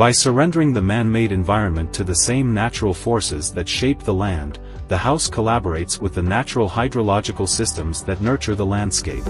By surrendering the man-made environment to the same natural forces that shape the land, the house collaborates with the natural hydrological systems that nurture the landscape.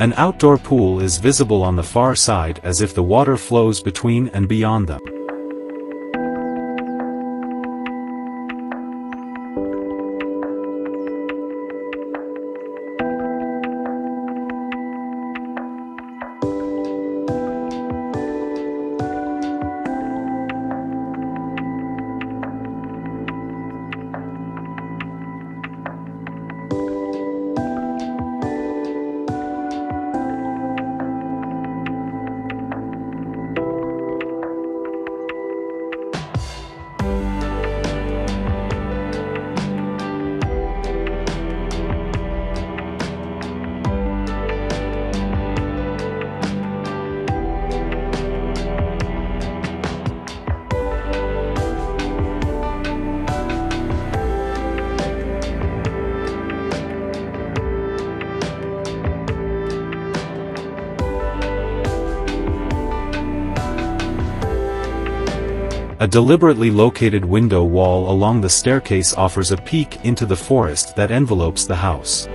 An outdoor pool is visible on the far side as if the water flows between and beyond them. A deliberately located window wall along the staircase offers a peek into the forest that envelopes the house.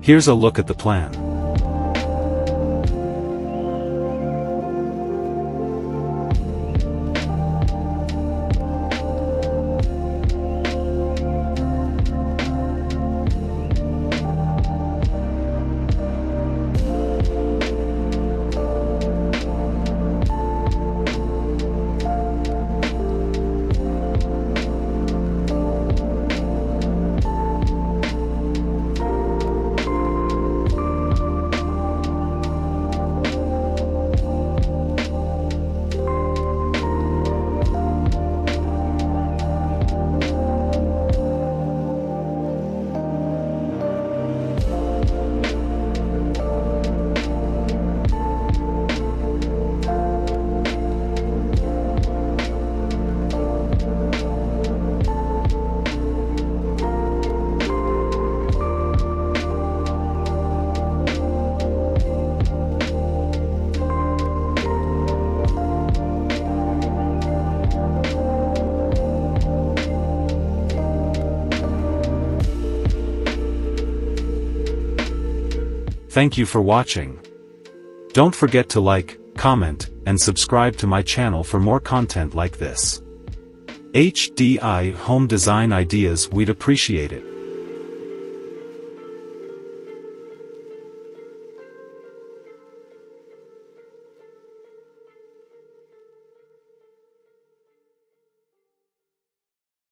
Here's a look at the plan. Thank you for watching. Don't forget to like, comment, and subscribe to my channel for more content like this. HDI Home Design Ideas, we'd appreciate it.